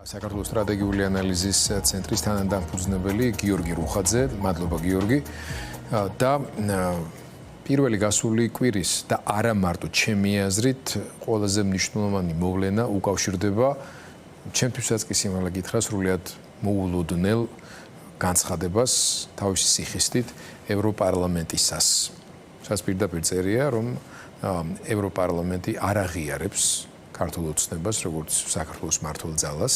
საქართველოს სტრატეგიული ანალიზის ცენტრის თანადამფუძნებელი გიორგი რუხაძე, მადლობა გიორგი. და პირველი გასული კვირის და არა მარტო ჩემი აზრით ყველაზე მნიშვნელოვანი მოვლენა უკავშირდება ჩემთვისაც კი სიმართლე გითხრა სრულიად მოულოდნელ განცხადებას თავისი სიხისტით ევროპარლამენტისას. სადაც პირდაპირ წერია, რომ ევროპარლამენტი არ აღიარებს ქართულ ოცნებას, როგორც საქართველოს მმართველ ძალას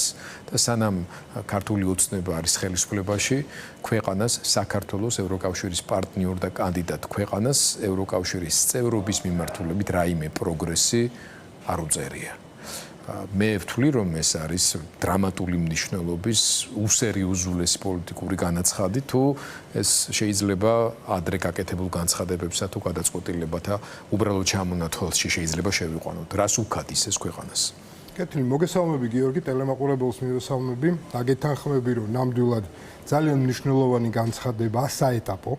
და სანამ ქართული ოცნება არის ხელისუფლებაში, ქვეყანას საქართველოს ევროკავშირის პარტნიორ და კანდიდატ ქვეყანას ევროკავშირის წევრობის მიმართულებით რაიმე პროგრესი არ უწერია. მე ვთვლი, რომ ეს არის დრამატული მნიშვნელობის უსერიოზულესი პოლიტიკური განაცხადი, თუ ეს შეიძლება ადრე გაკეთებულ განცხადებებსა თუ გადაწყვეტილებათა უბრალოდ ჩამონათვალში შეიძლება შევიყვანოთ. რას უქადის ეს ქვეყანას? კეთილი, მოგესალმები გიორგი, ტელემაყურებელს მივესალმები. დაგეთანხმები, რომ ნამდვილად ძალიან მნიშვნელოვანი განცხადება საეტაპო.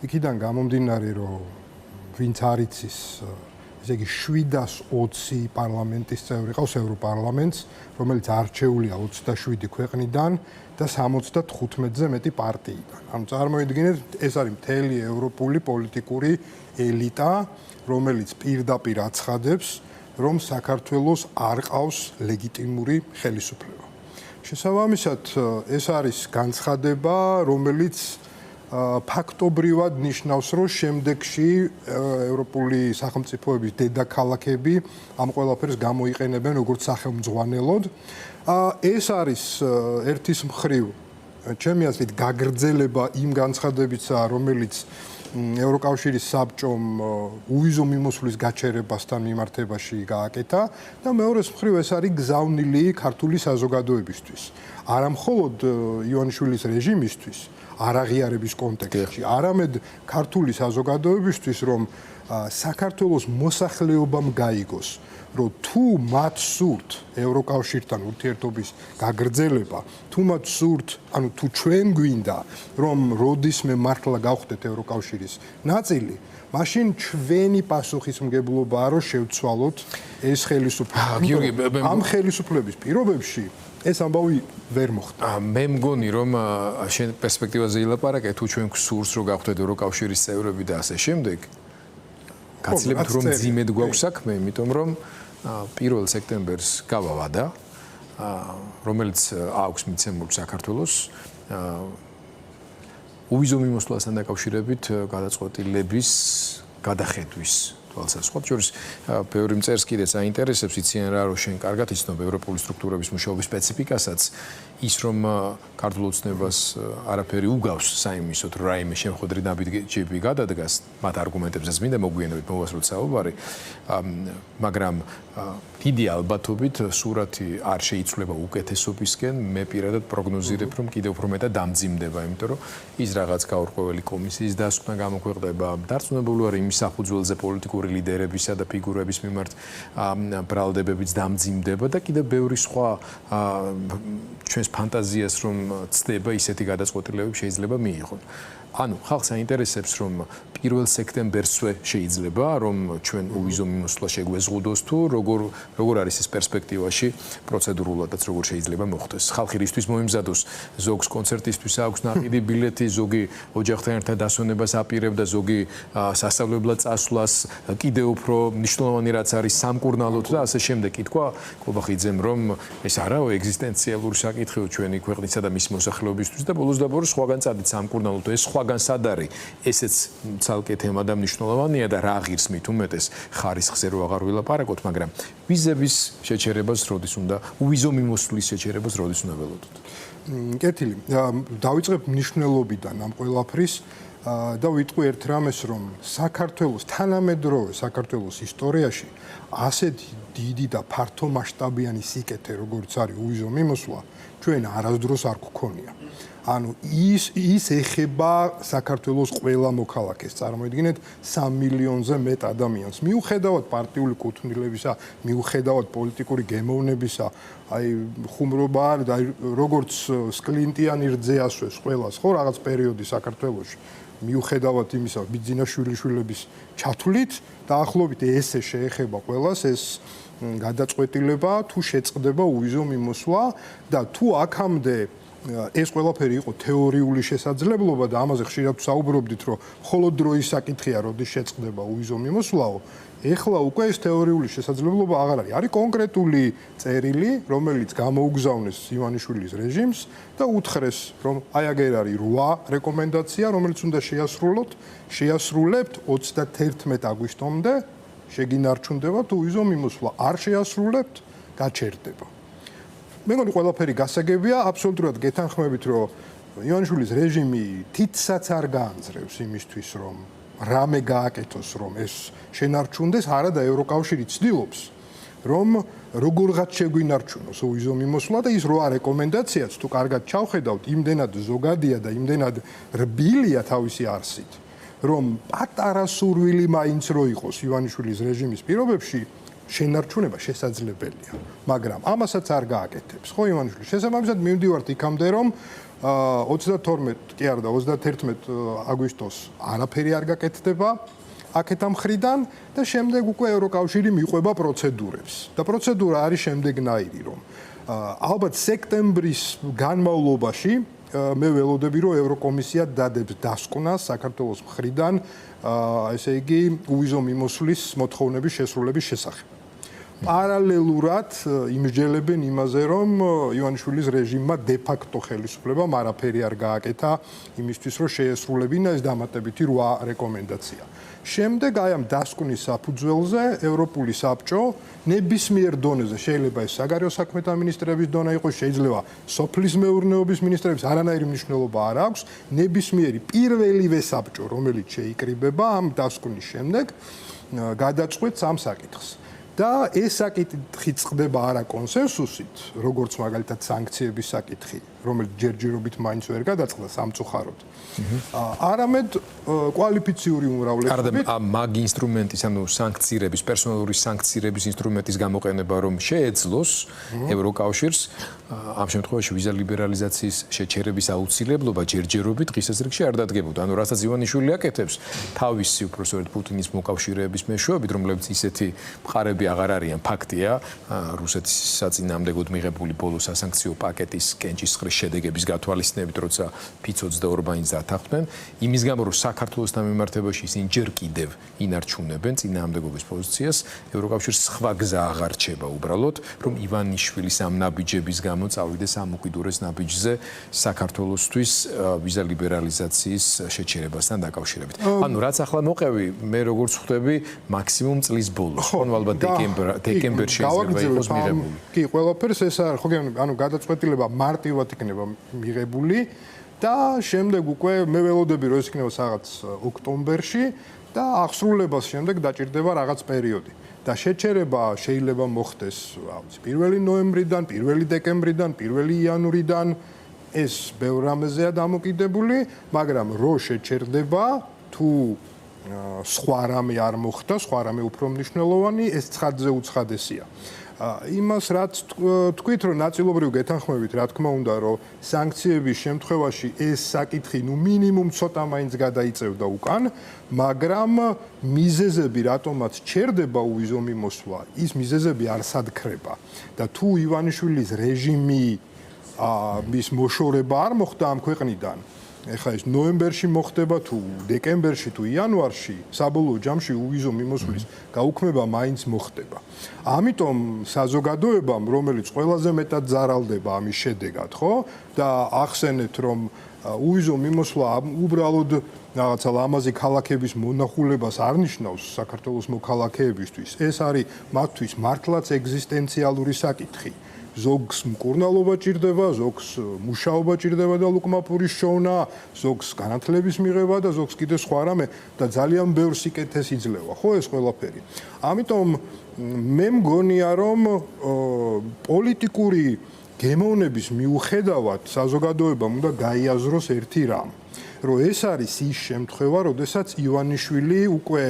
იქიდან გამომდინარე, რომ ვინც არ იცის ესე იგი 720 პარლამენტის წევრი ყავს ევროპარლამენტს, რომელიც არჩეულია 27 ქვეყნიდან და 75-ზე მეტი პარტიიდან. ანუ წარმოიდგინეთ, ეს არის მთელი ევროპული პოლიტიკური ელიტა, რომელიც პირდაპირ აცხადებს, რომ საქართველოს არ ყავს ლეგიტიმური ხელისუფლება. შესაბამისად, ეს არის განცხადება, რომელიც ფაქტობრივად ნიშნავს, რომ შემდეგში ევროპული სახელმწიფოების დედაქალაქები ამ ყველაფერს გამოიყენებენ როგორც სახელმძღვანელოდ. ეს არის ერთის მხრივ, ჩემი აზრით, გაგრძელება იმ განცხადებისა, რომელიც ევროკავშირის საბჭომ უვიზო მიმოსვლის გაჩერებასთან მიმართებაში გააკეთა და მეორეს მხრივ ეს არის გზავნილი ქართული საზოგადოებისთვის. არა მხოლოდ ივანიშვილის რეჟიმისთვის, არაღიარების კონტექსტში, არამედ ქართული საზოგადოებისთვის, რომ საქართველოს მოსახლეობამ გაიგოს, რომ თუ მათ სურთ ევროკავშირთან ურთიერთობის გაგრძელება, თუ მათ სურთ, ანუ თუ ჩვენ გვინდა, რომ როდისმე მართლა გავხდეთ ევროკავშირის ნაწილი, მაშინ ჩვენი პასუხისმგებლობაა, რომ შევცვალოთ ეს ხელისუფლება. ამ ხელისუფლების პირობებში ეს ამბავი ვერ მოხდა. მე მგონი, რომ შენ პერსპექტივაზე ილაპარაკე, თუ ჩვენ გვსურს, რომ გავხდეთ ევროკავშირის წევრები და ასე შემდეგ, გაცილებით რომ ძიმედ გვაქვს საქმე, იმიტომ რომ 1 სექტემბერს გავა ვადა, რომელიც აქვს მიცემული საქართველოს უვიზო მიმოსვლასთან დაკავშირებით გადაწყვეტილების გადახედვის თვალსაჩინო. შორის ბევრი მწერს კიდე საინტერესებს, იციან რა, რომ შენ კარგად იცნობ ევროპული სტრუქტურების მუშაობის სპეციფიკასაც, ის რომ ქართულ ოცნებას არაფერი უგავს საიმისოდ, რომ რაიმე შემხედრი ნაბიჯები გადადგას, მათ არგუმენტებზეც მინდა მოგვიანებით მოვასრულოთ საუბარი, მაგრამ დიდი ალბათობით სურათი არ შეიცვლება უკეთესობისკენ, მე პირადად პროგნოზირებ, რომ კიდევ უფრო მეტად დამძიმდება, იმიტომ რომ ის რაღაც გაურკვეველი კომისიის დასკვნა გამოქვეყნდება, დარწმუნებული ვარ იმის საფუძველზე პოლიტიკური ლიდერებისა და ფიგურების მიმართ ბრალდებებიც დამძიმდება და კიდევ ბევრი სხვა ჩვენს ფანტაზიას რომ ცდება ისეთი გადაწყვეტილებები შეიძლება მიიღონ. ანუ ხალხს აინტერესებს, რომ 1 სექტემბერსვე შეიძლება, რომ ჩვენ უვიზო მიმოსვლა შეგვეზღუდოს თუ როგორ არის ეს პერსპექტივაში პროცედურულადაც როგორ შეიძლება მოხდეს. ხალხი რისთვის მოიმზადოს, ზოგს კონცერტისთვის აქვს ნაყიდი ბილეთი, ზოგი ოჯახთან ერთად დასვენებას აპირებდა, ზოგი სასწავლებლად წასვლას, კიდევ უფრო მნიშვნელოვანი რაც არის სამკურნალოდ და ასე შემდეგ. ითქვა კობახიძემ, რომ ეს არაო ეგზისტენციალური საკითხია ჩვენი ქვეყნისა და მის მოსახლეობისთვის და ბოლოს და ბოლოს სხვაგან წადით სამკურნალოდ ეს სხვაგან სად არის, ესეც ცალკე თემა და მნიშვნელოვანია და რა ღირს მით უმეტეს ხარისხზე რო აღარ ვილაპარაკოთ, მაგრამ ვიზების შეჩერებას როდის უნდა, უვიზო მიმოსვლის შეჩერებას როდის უნდა ველოდოთ? კეთილი, დავიწყებ მნიშვნელობიდან ამ ყველაფრის და ვიტყვი ერთ რამეს, რომ საქართველოს თანამედროვე საქართველოს ისტორიაში ასეთი დიდი და ფართომასშტაბიანი სიკეთე, როგორც არის უვიზო მიმოსვლა, ჩვენ არასდროს არ გქონია. ანუ ის ეხება საქართველოს ყველა მოქალაქეს. წარმოიდგინეთ 3 მილიონზე მეტ ადამიანს. მიუხედავად პარტიული კუთვნილებისა, მიუხედავად პოლიტიკური გემოვნებისა, აი ხუმრობა და როგორც სკლინტიანი რძე ასვეს ყველას, ხო, რაღაც პერიოდი საქართველოში. მიუხედავად იმისა, ბიძინაშვილიშვილების ჩათვლით, დაახლოებით ესე შეეხება ყველას, ეს გადაწყვეტილება თუ შეწყდება უვიზო მიმოსვლა და თუ აქამდე ეს ყველაფერი იყო თეორიული შესაძლებლობა და ამაზე ხშირად საუბრობდით, რომ მხოლოდ დროის საკითხია, როდის შეწყდება უვიზო მიმოსვლაო. ეხლა უკვე ეს თეორიული შესაძლებლობა აღარ არის. არის კონკრეტული წერილი, რომელიც გამოუგზავნეს ივანიშვილის რეჟიმს და უთხრეს, რომ აი აგერ არის 8 რეკომენდაცია, რომელიც უნდა შეასრულებთ 31 აგვისტომდე, შეგინარჩუნდება თუ უვიზო მიმოსვლა. არ შეასრულებთ, გაჩერდება. მე მგონი ყველაფერი გასაგებია, აბსოლუტურად გეთანხმებით, რომ ივანიშვილის რეჟიმი თითსაც არ გაანձრევს იმისთვის, რომ რამე გააკეთოს, რომ ეს შენარჩუნდეს, არა და ევროკავშირი ცდილობს, რომ როგორღაც შეგვინარჩუნოს უვიზო მიმოსვლა და ის 8 რეკომენდაციაც თუ კარგად ჩავხედავთ, იმდენად ზოგადია და იმდენად რბილია თავისი არსით, რომ პატარა სურვილი მაინც რო იყოს ივანიშვილის რეჟიმის პირობებში, შენარჩუნება შესაძლებელია, მაგრამ ამასაც არ გააკეთებს. ხო ივანიშვილი, შესაბამისად მივდივართ იქამდე, რომ 32 კი არა და 31 აგვისტოს არაფერი არ გაკეთდება აქეთ ამ მხრიდან და შემდეგ უკვე ევროკავშირი მიყვება პროცედურებს. და პროცედურა არის შემდეგნაირი, რომ ალბათ სექტემბრის განმავლობაში მე ველოდები, რომ ევროკომისია დადებს დასკვნას საქართველოს მხრიდან, ესე იგი, უვიზო მიმოსვლის მოთხოვნების შესრულების შესახებ. პარალელურად იმსჯელებენ იმაზე, რომ ივანიშვილის რეჟიმმა დე-ფაქტო ხელისუფლებამ არაფერი არ გააკეთა იმისთვის, რომ შეესრულებინა ეს დამატებითი 8 რეკომენდაცია. შემდეგ აი ამ დასკვნის საფუძველზე ევროპული საბჭო ნებისმიერ დონეზე შეიძლება ეს საგარეო საქმეთა მინისტრების დონა იყოს, შეიძლება სოფლის მეურნეობის მინისტრების, არანაირი მნიშვნელობა არ აქვს, ნებისმიერი პირველივე საბჭო, რომელიც შეიკრიბება ამ დასკვნის შემდეგ, გადაწყვეტს ამ საკითხს. და ეს საკითხი წყდება არა კონსენსუსით, როგორც მაგალითად სანქციების საკითხი, რომელიც ჯერჯერობით მაინც ვერ გადაწყდა სამწუხაროდ. არამედ კვალიფიციური უმრავლესობით მაგ ინსტრუმენტის, ანუ სანქციების, პერსონალური სანქციების ინსტრუმენტის გამოყენება რომ შეეძლოს ევროკავშირს, ამ შემთხვევაში ვიზა ლიბერალიზაციის შეჩერების აუცილებლობა ჯერჯერობით დღესასწრებში არ დადგებოდა. ანუ რასაც ივანიშვილი აკეთებს, თავისი უпроსტოდ პუტინის მოკავშირეების მეშვეობით, რომლებიც ისეთი მხარები აღარ არიან, ფაქტია, რუსეთის საწინააღმდეგოდ მიღებული ბოლო სასანქციო პაკეტის კენჭისყრის შედეგების გათვალისწინებით, როცა ფიცოც და ორბანიც დათანხმდნენ, იმის გამო რომ საქართველოსთან მიმართებაში ისინი ჯერ კიდევ ინარჩუნებენ წინააღმდეგობის პოზიციას, ევროკავშირს სხვა გზა აღარ რჩება უბრალოდ, რომ ივანიშვილის ამ ნაბიჯების გამო წავიდეს ამ უკიდურეს ნაბიჯზე საქართველოსთვის ვიზა ლიბერალიზაციის შეჩერებასთან დაკავშირებით. ანუ რაც ახლა მოყევი, მე როგორც ხვდები, მაქსიმუმ წლის ბოლოს, ხო, ალბათ დეკემბერში შეიძლება იყოს მიღებული. კი, ყველაფერს ეს არის, ხო, ანუ გადაწყვეტილება მარტივად იქნება მიღებული და შემდეგ უკვე მე ველოდები რომ ეს იქნება რაღაც ოქტომბერში და აღსრულებას შემდეგ დაჭირდება რაღაც პერიოდი. და შეჩერება შეიძლება მოხდეს, რა ვიცი, 1 ნოემბრიდან, 1 დეკემბრიდან, 1 იანვრიდან, ეს ბევრ რამეზეა დამოკიდებული, მაგრამ რო შეჩერდება, თუ სხვა რამე არ მოხდა, სხვა რამე უფრო მნიშვნელოვანი, ეს ცხადზე უცხადესია. იმას რაც თქვით, რომ ნაწილობრივ გეთანხმებით, რა თქმა უნდა, რომ სანქციების შემთხვევაში ეს საკითხი, ნუ მინიმუმ ცოტა მაინც გადაიწევდა უკან, მაგრამ მიზეზები, რატომაც ჩერდება უვიზო მიმოსვლა, ის მიზეზები არ სადგქრება. და თუ ივანიშვილის რეჟიმი მის მოშორება არ მოხდა ამ ქვეყნიდან, ეხლა ეს ნოემბერში მოხდება თუ დეკემბერში თუ იანვარში, საბოლოო ჯამში უვიზო მიმოსვლის გაუქმება მაინც მოხდება. ამიტომ საზოგადოებამ, რომელიც ყველაზე მეტად ზარალდება ამის შედეგად, ხო? და ახსენეთ, რომ უვიზო მიმოსვლა უბრალოდ რაღაცა ლამაზი ქალაქების მონახულებას არ ნიშნავს საქართველოს მოქალაქეებისთვის. ეს არის მათთვის მართლაც ეგზისტენციალური საკითხი. ზოგს მკურნალობა ჭირდება, ზოგს მუშაობა ჭირდება და ლუკმაპურის შოვნა, ზოგს განათლების მიღება და ზოგს კიდე სხვა რამე და ძალიან ბევრ სიკეთეს იძლევა, ხო ეს ყველაფერი. ამიტომ მე მგონია, რომ პოლიტიკური გემოვნების მიუხედავად საზოგადოებამ უნდა გაიაზროს ერთი რამ, რომ ეს არის ის შემთხვევა, როდესაც ივანიშვილი უკვე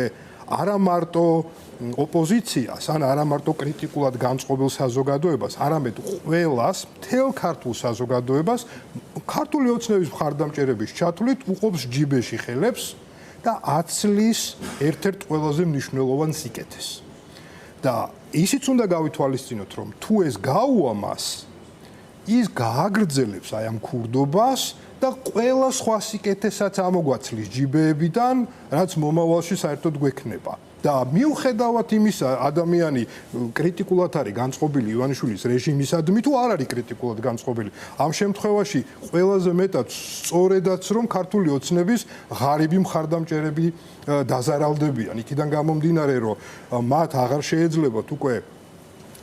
არა მარტო ოპოზიციას, ან არა მარტო კრიტიკულად განწყობილ საზოგადოებას, არამედ ყველას, მთელ ქართულ საზოგადოებას, ქართული ოცნების მხარდამჭერების ჩათვლით უყობს ჯიბეში ხელებს და აცლის ერთ-ერთ ყველაზე მნიშვნელოვან სიკეთეს. და ისიც უნდა გავითვალისწინოთ, რომ თუ ეს გაუვა მას, ის გააგრძელებს აი ამ ქურდობას და ყველა სხვა სიკეთესაც ამოგვაცლის ჯიბეებიდან, რაც მომავალში საერთოდ გვექნება. და მიუხედავად იმისა, ადამიანი კრიტიკულად არის განწყობილი ივანიშვილის რეჟიმისადმი, თუ არ არის კრიტიკულად განწყობილი. ამ შემთხვევაში ყველაზე მეტად სწორედაც რომ ქართული ოცნების ღარიბი მხარდამჭერები დაზარალდებიან. იქიდან გამომდინარე, რომ მათ აღარ შეეძლებათ უკვე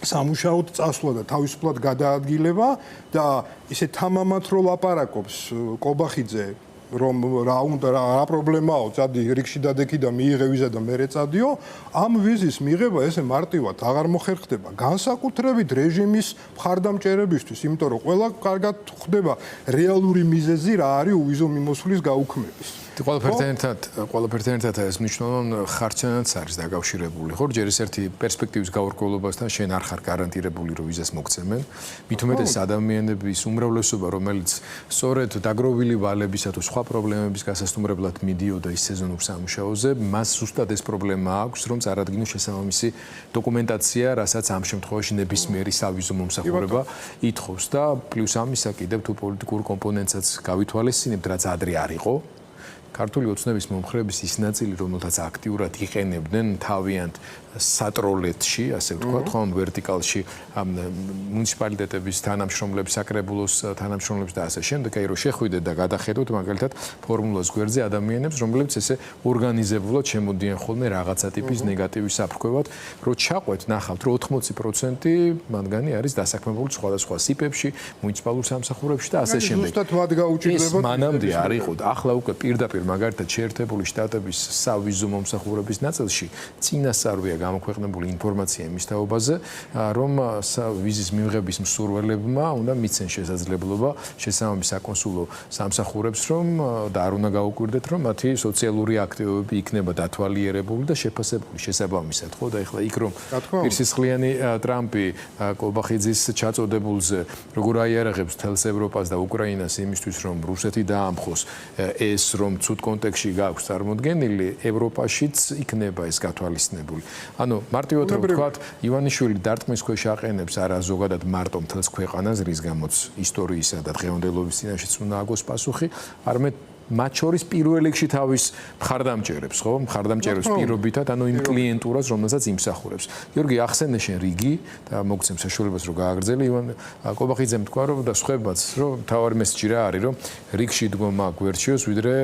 სამუშაოდ წასვლა და თავისუფლად გადაადგილება და ისე თამამად რო ლაპარაკობს კობახიძე რომ რა პრობლემაო, წადი რიგში დადექი და მიიღე ვიზა და მერე წადიო, ამ ვიზის მიღება ესე მარტივად აღარ მოხერხდება. განსაკუთრებით რეჟიმის მხარდამჭერებისთვის, იმიტომ რომ ყველა კარგად ხვდება რეალური მიზეზი რა არის უვიზო მიმოსვლის გაუქმების. ყველაფერთან ერთად ეს მნიშვნელოვან ხარჯანაც არის დაკავშირებული. ხო, ჯერ ერთი პერსპექტივის გაურკვევლობასთან შენ არ ხარ გარანტირებული, რომ ვიზას მოგცემენ. მით უმეტეს ადამიანების უმრავლესობა, რომელიც სწორედ დაგროვილი ვალებისა თუ სხვა პრობლემების გასასტუმრებლად მიდიოდა ის სეზონურ სამუშაოზე, მას ზუსტად ეს პრობლემა აქვს, რომ წარადგინოს შესაბამისი დოკუმენტაცია, რასაც ამ შემთხვევაში ნებისმიერი სავიზო მომსახურება ითხოვს და პლუს ამისა კიდევ თუ პოლიტიკურ კომპონენტსაც გავითვალისწინებთ, რაც ადრე არ იყო. ქართული ოცნების მომხრეების ის ნაწილი, რომელთაც აქტიურად იყენებდნენ თავიანთ სატროლეთში, ასე ვთქვათ, ხომ ვერტიკალში მუნიციპალიტეტების თანამშრომლებს, საკრებულოს თანამშრომლებს და ასე შემდეგ, აი რომ შეხვიდეთ და გადახედოთ მაგალითად ფორმულას გვერდზე ადამიანებს, რომლებიც ესე ორგანიზებულად შემოდიან ხოლმე რაღაცა ტიპის ნეგატივის საფრქვევად, რომ ჩაყვეთ, ნახავთ, რომ 80% მათგანი არის დასაქმებული სხვადასხვა სიპებში, მუნიციპალურ სამსახურებში და ასე შემდეგ. ზუსტად მათ გაუჭირდებათ. ეს მანამდე არ იყო და ახლა უკვე პირდაპირ მაგალითად შეერთებული შტატების სავიზო მომსახურების ნაწილში წინასწარვეა გამოქვეყნებული ინფორმაცია იმის თაობაზე, რომ ვიზის მიღების მსურველებმა უნდა მიცեն შესაძლებლობა შესაბამის საკონსულო სამსახურებს, რომ და არ უნდა გაუკვირდეთ, რომ მათი სოციალური აქტივობები იქნება დათვალიერებული და შეფასებული შესაბამისად, ხო და ეხლა იქ რომ პირსისხლიანი ტრამპი კობახიძის ჩაწოდებულზე როგორ აიარაღებს თელს ევროპას და უკრაინას იმისთვის, რომ რუსეთი დაამხოს ეს რომ ცუდ კონტექსტში გაქვს წარმოდგენილი, ევროპაშიც იქნება ეს გათვალისწინებული. ანუ მარტივად რომ ვთქვათ, ივანიშვილი დარტყმის ქვეშ აყენებს არა ზოგადად მარტო მთელს ქვეყანას, რის გამოც ისტორიისა და დღევანდელობის წინაშეც უნდა აგოს პასუხი, არამედ მათ შორის პირველ რიგში თავის მხარდამჭერებს, ხო? მხარდამჭერებს პირობითად, ანუ იმ კლიენტურას, რომელსაც იმსახურებს. გიორგი, ახსენე შენ რიგი და მოგცემ საშუალებას, რომ გააგრძელე ივან კობახიძემ თქვა, რომ და სხვებმაც, რომ თავარი მესიჯი რა არის, რომ რიგში დგომა გვერდჩიოს, ვიდრე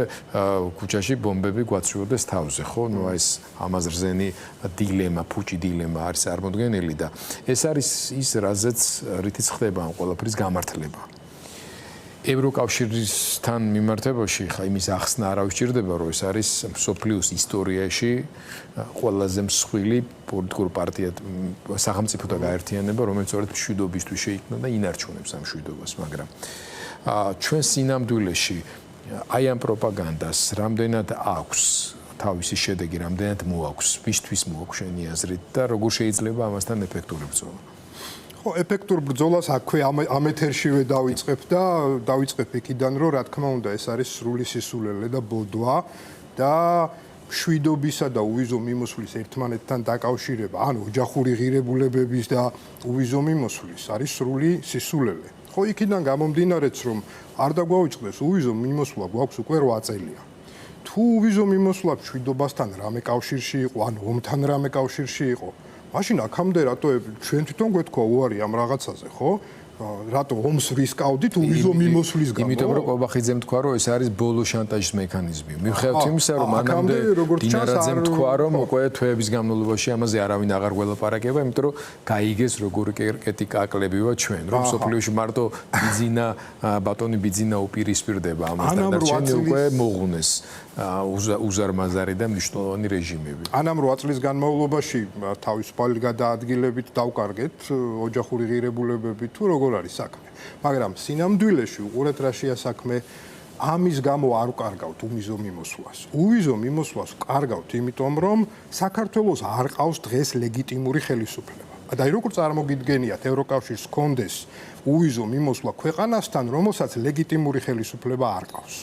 ქუჩაში ბომბები გვაცრუოდეს თავზე, ხო? ნუ ეს ამაზრზენი დილემა, ფუჭი დილემა არის წარმოდგენილი და ეს არის ის, რაზეც რითიც ხდება ამ ყველაფრის გამართლება. ევროკავშირისთან მიმართებაში ხა იმის ახსნა არ ავჭირდება, რომ ეს არის მსოფლიოს ისტორიაში ყველაზე მსხვილი პოლიტიკური პარტია სახელმწიფო და გაერთიანება, რომელიც სწორედ მშვიდობისთვის შეიქმნა და ინარჩუნებს ამ მშვიდობას, მაგრამ ჩვენ სინამდვილეში აი ამ პროპაგანდას რამდენად აქვს თავისი შედეგი, რამდენად მოაქვს, ვისთვის მოაქვს შენი აზრით და როგორ შეიძლება ამასთან ეფექტური ბრძოლა? ხო, ეფექტურ ბრძოლას აქვე ამ ეთერშივე დავიწყებ და დავიწყებ იქიდან, რომ რა თქმა უნდა ეს არის სრული სისულელე და ბოდვა და მშვიდობისა და უვიზო მიმოსვლის ერთმანეთთან დაკავშირება, ანუ ოჯახური ღირებულებების და უვიზო მიმოსვლის არის სრული სისულელე. ხო, იქიდან გამომდინარეც, რომ არ დაგვაუწყდეს უვიზო მიმოსვლა გვაქვს უკვე 8 წელია. თუ უვიზო მიმოსვლა მშვიდობასთან რამე კავშირში იყო, ანუ ომთან რამე კავშირში იყო, მაშინ აქამდე რატო ჩვენ თვითონ გვეთქვა უარი ამ რაღაცაზე, ხო? რატო ომს რისკავდით უვიზო მიმოსვლის გამო? იმიტომ რომ კობახიძემ თქვა, რომ ეს არის ბოლო შანტაჟის მექანიზმი. მიუხედავად იმისა, რომ მანამდე დინარაძემ თქვა, რომ უკვე თვეების განმავლობაში ამაზე არავინ აღარ გველაპარაკება, იმიტომ რომ გაიგეს როგორი კერკეტი კაკლები ვართ ჩვენ, რომ სოფლიოში მარტო ბიძინა, ბატონი ბიძინა უპირისპირდება ამასთან და ჩვენ უკვე მოღუნეს უზარმაზარი და მნიშვნელოვანი რეჟიმები. ანამ 8 წლის განმავლობაში თავისუფალი გადაადგილებით დავკარგეთ ოჯახური ღირებულებები თუ როგორ არის საქმე. მაგრამ სინამდვილეში უყურეთ რა შეა საქმე, ამის გამო არ ვკარგავთ უვიზო მიმოსვლას. უვიზო მიმოსვლას ვკარგავთ იმიტომ, რომ საქართველოს არ ყავს დღეს ლეგიტიმური ხელისუფლება. და აი როგორ წარმოგიდგენიათ ევროკავშირს კონდეს უვიზო მიმოსვლა ქვეყანასთან, რომელსაც ლეგიტიმური ხელისუფლება არ ყავს.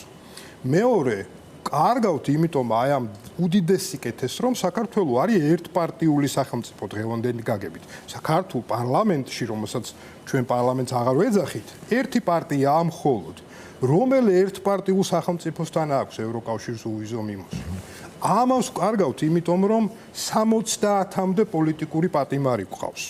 მეორე კარგავთ, იმიტომ აი ამ უდიდეს სიკეთეს, რომ საქართველოს არის ერთპარტიული სახელმწიფო დღევანდელი გაგებით. საქართველოს პარლამენტში, რომელსაც ჩვენ პარლამენტს აღარ ვეძახით, ერთი პარტიაა მხოლოდ, რომელი ერთპარტიულ სახელმწიფოსთან აქვს ევროკავშირის უვიზო მიმოსვლა. ამას კარგავთ, იმიტომ რომ 70-მდე პოლიტიკური პატიმარი გვყავს.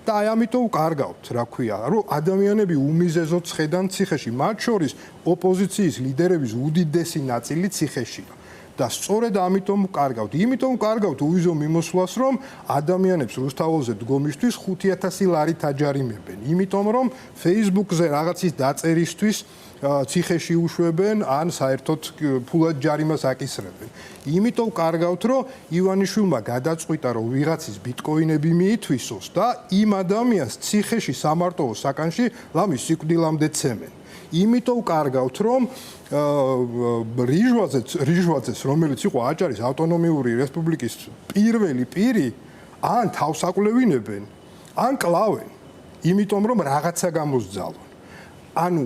და აი ამიტომ კარგავთ, რა ქვია, რომ ადამიანები უმიზეზოდ ცხედან ციხეში, მათ შორის ოპოზიციის ლიდერების უდიდესი ნაწილი ციხეშია. და სწორედ ამიტომ კარგავთ. იმიტომ კარგავთ უვიზო მიმოსვლას, რომ ადამიანებს რუსთაველზე დგომისთვის 5000 ლარი თაჯარიმებენ. იმიტომ რომ Facebook-ზე რაღაცის დაწერისთვის ციხეში უშვებენ, ან საერთოდ ფულად ჯარიმას აკისრებენ. იმიტომ კარგავთ, რომ ივანიშვილმა გადაწყვიტა, რომ ვიღაცის ბიტკოინები მიითვისოს და იმ ადამიანს ციხეში სამარტოო საკანში ლამის სიკვდილამდე ცემენ. იმიტომ კარგავთ, რომ რიჟვაძეც, რომელიც იყო აჭარის ავტონომიური რესპუბლიკის პირველი პირი, ან თავს აკვლევინებენ, ან კლავენ, იმიტომ რომ რაღაცა გამოსძალონ. ანუ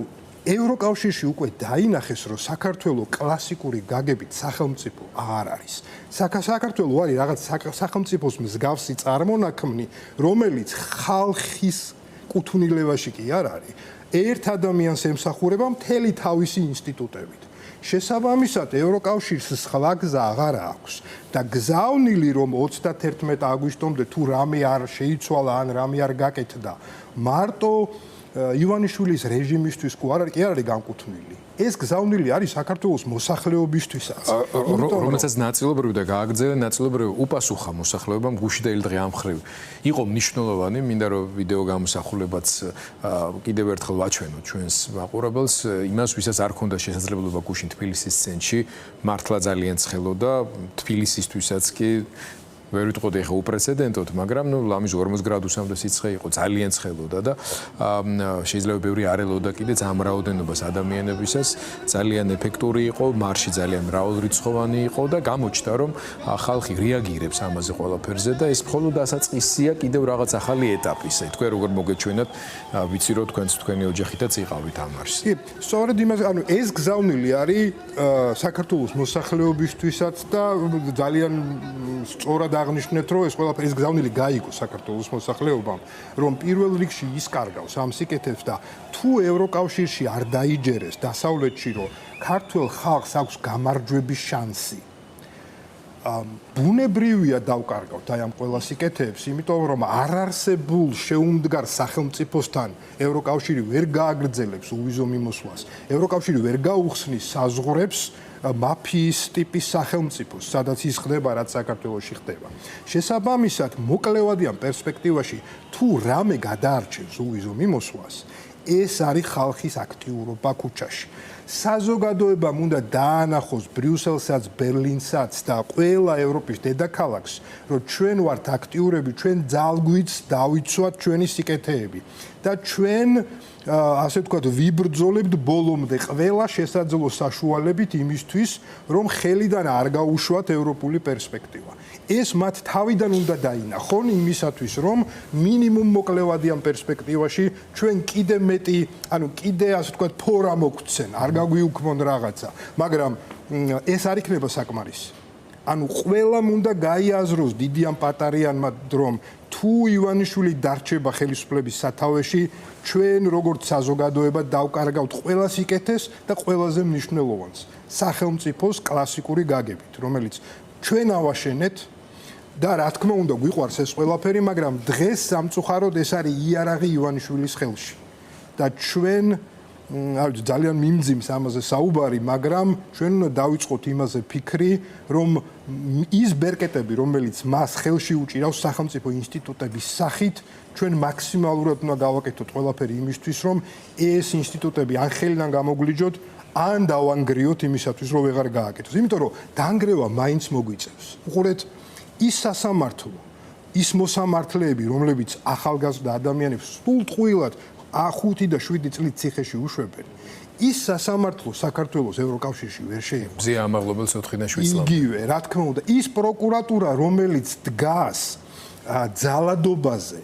ევროკავშირში უკვე დაინახეს, რომ საქართველოს კლასიკური გაგებით სახელმწიფო არ არის. საქართველოს არის რაღაც სახელმწიფოს მსგავსი წარმონაქმნი, რომელიც ხალხის კუთვნილებაში კი არ არის. ერთ ადამიანს ემსახურება მთელი თავისი ინსტიტუტებით. შესაბამისად, ევროკავშირს სხვა გზა აღარ აქვს და გზავნილი, რომ 31 აგვისტომდე თუ რამე არ შეიცვალა ან რამე არ გაკეთდა, მარტო ივანიშვილის რეჟიმისთვის კი არ არის განკუთვნილი. ეს გზავნილი არის საქართველოს მოსახლეობისთვისაც. რომელსაც ნაწილობრივ და გააგრძელა, ნაწილობრივ უპასუხა მოსახლეობამ გუში და ილდღი ამ მხრივ. იყო მნიშვნელოვანი, მინდა რომ ვიდეო გამოსახულებაც კიდევ ერთხელ ვაჩვენოთ ჩვენს მაყურებელს, იმას ვისაც არ ქონდა შესაძლებლობა გუშინ თბილისის ცენტრში, მართლა ძალიან ცხელოდა თბილისისთვისაც კი ვერ ვიტყოდი ახლა უპრეცედენტოდ, მაგრამ ნუ ლამის 40 გრადუსამდე სიცხე იყო, ძალიან ცხელოდა და შეიძლება ბევრი არ ელოდა კიდეც ამ რაოდენობას ადამიანებისას, ძალიან ეფექტური იყო, მარში ძალიან მრავალრიცხოვანი იყო და გამოჩნდა, რომ ხალხი რეაგირებს ამაზე ყველაფერზე და ეს მხოლოდ დასაწყისია კიდევ რაღაც ახალი ეტაპისა. თქვენ როგორ მოგეჩვენათ, ვიცი რომ თქვენი ოჯახითაც იყავით ამ მარშზე. კი, სწორედ იმას, ანუ ეს გზავნილი არის საქართველოს მოსახლეობისთვისაც და ძალიან სწორად აღნიშნეთ, რომ ეს ყველაფერი ეს გზავნილი გაიგო საქართველოს მოსახლეობამ, რომ პირველ რიგში ის კარგავს ამ სიკეთებს და თუ ევროკავშირში არ დაიჯერეს დასავლეთში, რომ ქართულ ხალხს აქვს გამარჯვების შანსი. ბუნებრივია დავკარგავთ აი ამ ყველა სიკეთეებს, იმიტომ რომ არარსებულ შეუმდგარ სახელმწიფოსთან ევროკავშირი ვერ გააგრძელებს უვიზო მიმოსვლას. ევროკავშირი ვერ გაუხსნის საზღვრებს მაფიის ტიპის სახელმწიფოს, სადაც ის ხდება, რაც საქართველოში ხდება. შესაბამისად, მოკლევადიან პერსპექტივაში თუ რამე გადაარჩევს უვიზო მიმოსვლას, ეს არის ხალხის აქტიურობა ქუჩაში. საზოგადოებამ უნდა დაანახოს ბრიუსელსაც, ბერლინსაც და ყველა ევროპის დედაქალაქს, რომ ჩვენ ვართ აქტიურები, ჩვენ ძალგვიც დავიცვათ ჩვენი სიკეთეები და ჩვენ ასე ვთქვათ, ვიბრძოლებთ ბოლომდე ყველა შესაძლო საშუალებით იმისთვის, რომ ხელიდან არ გაუშვათ ევროპული პერსპექტივა. ეს მათ თავიდან უნდა დაინახონ იმისათვის, რომ მინიმუმ მოკლევადიან პერსპექტივაში ჩვენ კიდე მეტი, ანუ კიდე ასე ვთქვათ, ფორა მოგცენ, არ გაგვიუქმონ რაღაცა, მაგრამ ეს არ იქნება საკმარისი. ანუ ყველამ უნდა გაიაზროს დიდიან პატარიანმა, რომ თუ ივანიშვილი დარჩება ხელისუფლების სათავეში, ჩვენ როგორც საზოგადოება დავკარგავთ ყველა სიკეთეს და ყველაზე მნიშვნელოვანს, სახელმწიფოს კლასიკური გაგებით, რომელიც ჩვენ ავაშენეთ და რა თქმა უნდა გვიყვარს ეს ყველაფერი, მაგრამ დღეს სამწუხაროდ ეს არის იარაღი ივანიშვილის ხელში. და ჩვენ ძალიან მიმძიმს ამაზე საუბარი, მაგრამ ჩვენ უნდა დავიწყოთ იმაზე ფიქრი, რომ ის ბერკეტები, რომელიც მას ხელში უჭირავს სახელმწიფო ინსტიტუტების სახით, ჩვენ მაქსიმალურად უნდა გავაკეთოთ ყველაფერი იმისთვის, რომ ეს ინსტიტუტები ან ხელიდან გამოგვლიჯოთ, ან დავანგრიოთ იმისათვის, რომ ვეღარ გააკეთოს. იმიტომ რომ დანგრევა მაინც მოგვიწევს. უყურეთ, ის სასამართლო, ის მოსამართლეები, რომლებიც ახალგაზრდა ადამიანებს სულტყუილად 5 და 7 წლით ციხეში უშვებენ, ის სასამართლო საქართველოს ევროკავშირში ვერ შეიყვანს. მზია ამაღლებელს 4 და 7 წლამდე. იგივე, რა თქმა უნდა, ის პროკურატურა, რომელიც დგას ძალადობაზე,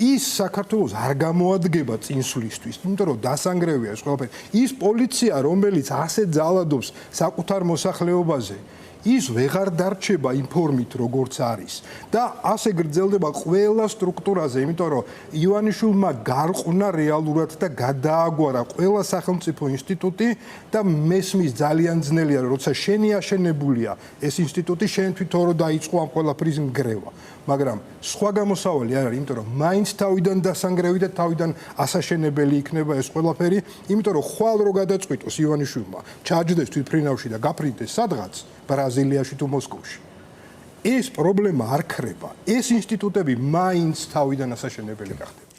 ის საქართველოს არ გამოადგება წინსვლისთვის, იმიტომ რომ დასანგრევია ეს ყველაფერი. ის პოლიცია, რომელიც ასე ძალადობს საკუთარ მოსახლეობაზე, ის ვეღარ დარჩება ინფორმით როგორც არის და ასე გრძელდება ყველა სტრუქტურაზე, იმიტომ რომ ივანიშვილმა გარყვნა რეალურად და გადააგვარა ყველა სახელმწიფო ინსტიტუტი და მესმის ძალიან ძნელია, როცა შენი აშენებულია ეს ინსტიტუტი, შენ თვითონ რო დაიწყო ამ ყველაფრის მგრევა. მაგრამ სხვა გამოსავალი არ არის, იმიტომ რომ მაინც თავიდან დასანგრევი და თავიდან ასაშენებელი იქნება ეს ყველაფერი, იმიტომ რომ ხვალ რო გადაწყვიტოს ივანიშვილმა, ჩააჯდეს თვითფრინავში და გაფრინდეს სადღაც ბრაზილიაში თუ მოსკოვში. ეს პრობლემა არ ქრება. ეს ინსტიტუტები მაინც თავიდან ასაშენებელი გახდება.